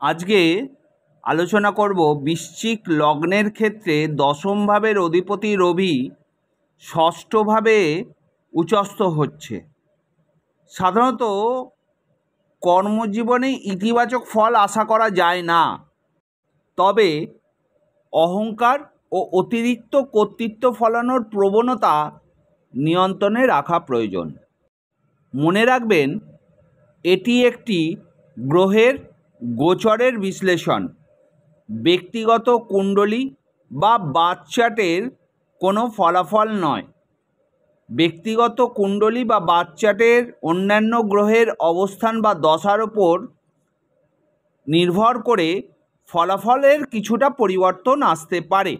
আজকে আলোচনা করব বৃশ্চিক লগ্নের ক্ষেত্রে দশম ভাবের অধিপতি রবি ষষ্ঠভাবে উচ্চস্থ হচ্ছে। সাধারণত কর্মজীবনে ইতিবাচক ফল আশা করা যায় না, তবে অহংকার ও অতিরিক্ত কর্তৃত্ব ফলানোর প্রবণতা নিয়ন্ত্রণে রাখা প্রয়োজন। মনে রাখবেন, এটি একটি গ্রহের গোচরের বিশ্লেষণ, ব্যক্তিগত কুণ্ডলী বা বার্থ চার্টের কোনো ফলাফল নয়। ব্যক্তিগত কুণ্ডলী বা বার্থ চার্টের অন্যান্য গ্রহের অবস্থান বা দশার উপর নির্ভর করে ফলাফলের কিছুটা পরিবর্তন আসতে পারে।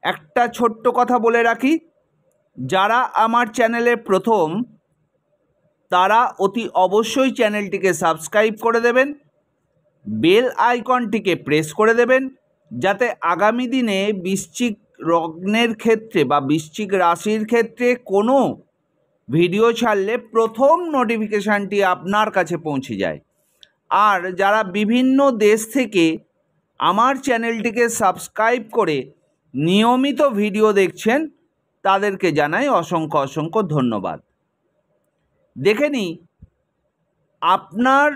একটা ছোট্ট কথা বলে রাখি, যারা আমার চ্যানেলে প্রথম, তারা অতি অবশ্যই চ্যানেলটিকে সাবস্ক্রাইব করে দেবেন, বেল আইকনটিকে প্রেস করে দেবেন, যাতে আগামী দিনে বৃশ্চিক লগ্নের ক্ষেত্রে বা বৃশ্চিক রাশির ক্ষেত্রে কোনো ভিডিও ছাড়লে প্রথম নোটিফিকেশানটি আপনার কাছে পৌঁছে যায়। আর যারা বিভিন্ন দেশ থেকে আমার চ্যানেলটিকে সাবস্ক্রাইব করে নিয়মিত ভিডিও দেখছেন, তাদেরকে জানাই অসংখ্য অসংখ্য ধন্যবাদ। দেখে নিই, আপনার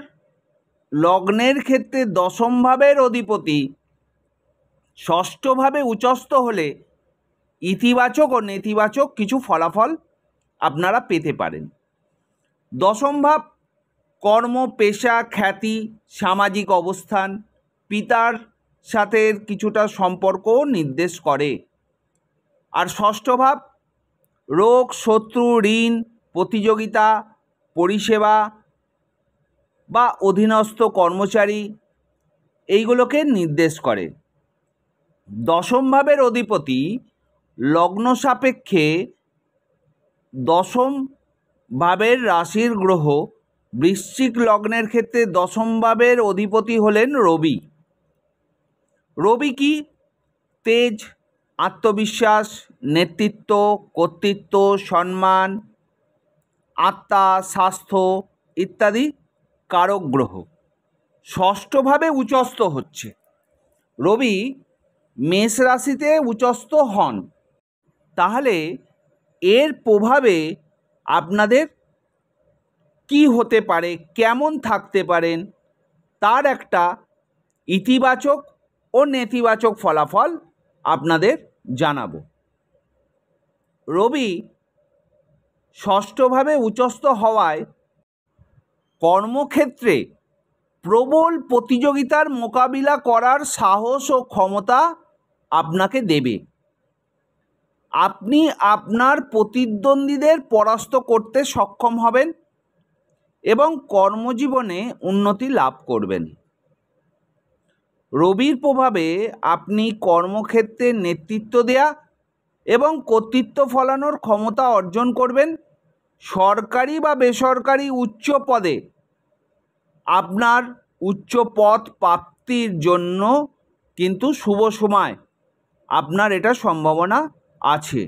লগ্নের ক্ষেত্রে দশম ভাবের অধিপতি ষষ্ঠভাবে উচ্চস্থ হলে ইতিবাচক ও নেতিবাচক কিছু ফলাফল আপনারা পেতে পারেন। দশম ভাব কর্ম, পেশা, খ্যাতি, সামাজিক অবস্থান, পিতার সাথে কিছুটা সম্পর্কও নির্দেশ করে। আর ষষ্ঠ ভাব রোগ, শত্রু, ঋণ, প্রতিযোগিতা, পরিষেবা বা অধীনস্থ কর্মচারী, এইগুলোকে নির্দেশ করে। দশম ভাবের অধিপতি লগ্ন সাপেক্ষে দশম ভাবের রাশির গ্রহ বৃশ্চিক লগ্নের ক্ষেত্রে দশম ভাবের অধিপতি হলেন রবি। রবি কি? তেজ, আত্মবিশ্বাস, নেতৃত্ব, কর্তৃত্ব, সম্মান, আত্মা, স্বাস্থ্য ইত্যাদি কারক গ্রহ। ষষ্ঠভাবে উচ্চস্থ হচ্ছে। রবি মেষ রাশিতে উচ্চস্থ হন, তাহলে এর প্রভাবে আপনাদের কি হতে পারে, কেমন থাকতে পারেন, তার একটা ইতিবাচক ও নেতিবাচক ফলাফল আপনাদের জানাবো। রবি ষষ্ঠভাবে উচ্চস্থ হওয়ায় কর্মক্ষেত্রে প্রবল প্রতিযোগিতার মোকাবিলা করার সাহস ও ক্ষমতা আপনাকে দেবে। আপনি আপনার প্রতিদ্বন্দ্বীদের পরাস্ত করতে সক্ষম হবেন এবং কর্মজীবনে উন্নতি লাভ করবেন। রবির প্রভাবে আপনি কর্মক্ষেত্রে নেতৃত্ব দেয়া এবং কর্তৃত্ব ফলানোর ক্ষমতা অর্জন করবেন। সরকারি বা বেসরকারি উচ্চ পদে আপনার উচ্চ পদ প্রাপ্তির জন্য কিন্তু শুভ সময়, আপনার এটা সম্ভাবনা আছে।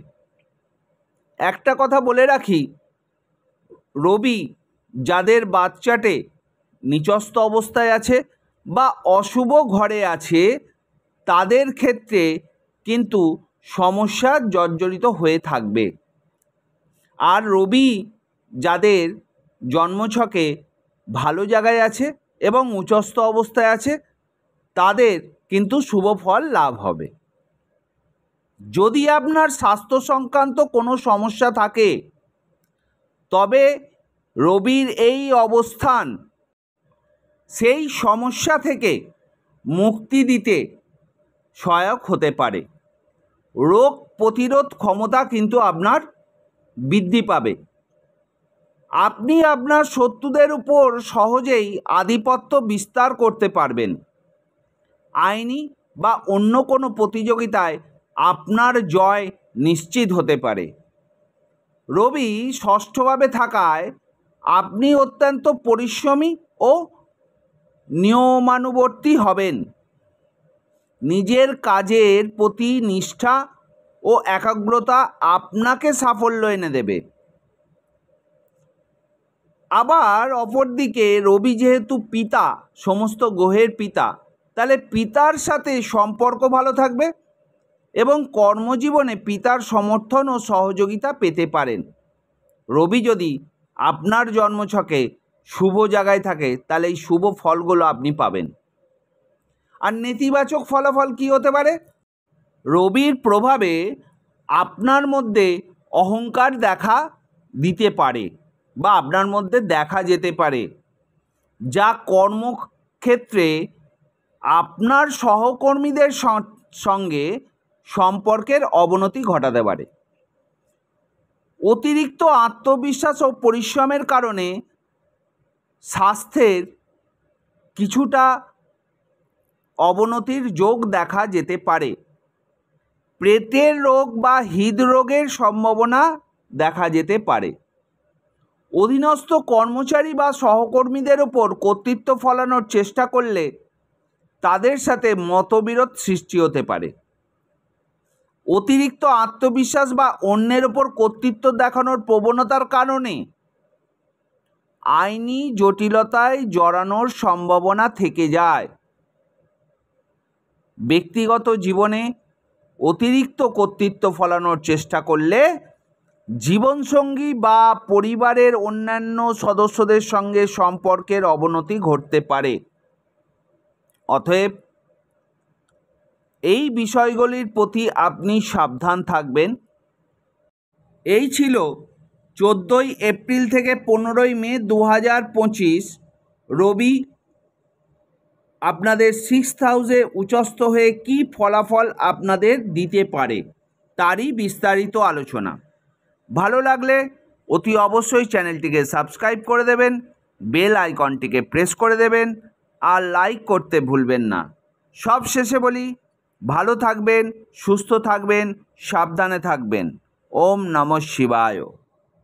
একটা কথা বলে রাখি, রবি যাদের বার্থ চার্টে নিচস্থ অবস্থায় আছে বা অশুভ ঘরে আছে, তাদের ক্ষেত্রে কিন্তু সমস্যা জর্জরিত হয়ে থাকবে। আর রবি যাদের জন্মছকে ভালো জায়গায় আছে এবং উচ্চস্থ অবস্থায় আছে, তাদের কিন্তু শুভ ফল লাভ হবে। যদি আপনার স্বাস্থ্য সংক্রান্ত কোনো সমস্যা থাকে, তবে রবির এই অবস্থান সেই সমস্যা থেকে মুক্তি দিতে সহায়ক হতে পারে। রোগ প্রতিরোধ ক্ষমতা কিন্তু আপনার বৃদ্ধি পাবে। আপনি আপনার শত্রুদের উপর সহজেই আধিপত্য বিস্তার করতে পারবেন। আইনি বা অন্য কোনো প্রতিযোগিতায় আপনার জয় নিশ্চিত হতে পারে। রবি ষষ্ঠভাবে থাকায় আপনি অত্যন্ত পরিশ্রমী ও নিয়মানুবর্তী হবেন। নিজের কাজের প্রতি নিষ্ঠা ও একাগ্রতা আপনাকে সাফল্য এনে দেবে। আবার অপরদিকে রবি যেহেতু পিতা, সমস্ত গ্রহের পিতা, তাহলে পিতার সাথে সম্পর্ক ভালো থাকবে এবং কর্মজীবনে পিতার সমর্থন ও সহযোগিতা পেতে পারেন। রবি যদি আপনার জন্মছকে শুভ জায়গায় থাকে তাহলে এই শুভ ফলগুলো আপনি পাবেন। আর নেতিবাচক ফলাফল কি হতে পারে? রবির প্রভাবে আপনার মধ্যে অহংকার দেখা দিতে পারে বা আপনার মধ্যে দেখা যেতে পারে, যা কর্মক্ষেত্রে আপনার সহকর্মীদের সঙ্গে সম্পর্কের অবনতি ঘটাতে পারে। অতিরিক্ত আত্মবিশ্বাস ও পরিশ্রমের কারণে স্বাস্থ্যের কিছুটা অবনতির যোগ দেখা যেতে পারে। পেটের রোগ বা হৃদরোগের সম্ভাবনা দেখা যেতে পারে। অধীনস্থ কর্মচারী বা সহকর্মীদের ওপর কর্তৃত্ব ফলানোর চেষ্টা করলে তাদের সাথে মতবিরোধ সৃষ্টি হতে পারে। অতিরিক্ত আত্মবিশ্বাস বা অন্যের ওপর কর্তৃত্ব দেখানোর প্রবণতার কারণে আইনি জটিলতায় জড়ানোর সম্ভাবনা থেকে যায়। ব্যক্তিগত জীবনে অতিরিক্ত কর্তৃত্ব ফলানোর চেষ্টা করলে জীবনসঙ্গী বা পরিবারের অন্যান্য সদস্যদের সঙ্গে সম্পর্কের অবনতি ঘটতে পারে। অতএব এই বিষয়গুলির প্রতি আপনি সাবধান থাকবেন। এই ছিল 14ই এপ্রিল থেকে 15ই মে 2025 রবি আপনাদের 6th হাউসে উচ্চস্থ হয়ে কী ফলাফল আপনাদের দিতে পারে তারই বিস্তারিত আলোচনা। ভালো লাগলে অতি অবশ্যই চ্যানেলটিকে সাবস্ক্রাইব করে দেবেন, বেল আইকনটিকে প্রেস করে দেবেন আর লাইক করতে ভুলবেন না। সব শেষে বলি, ভালো থাকবেন, সুস্থ থাকবেন, সাবধানে থাকবেন। ওম নমঃ শিবায়।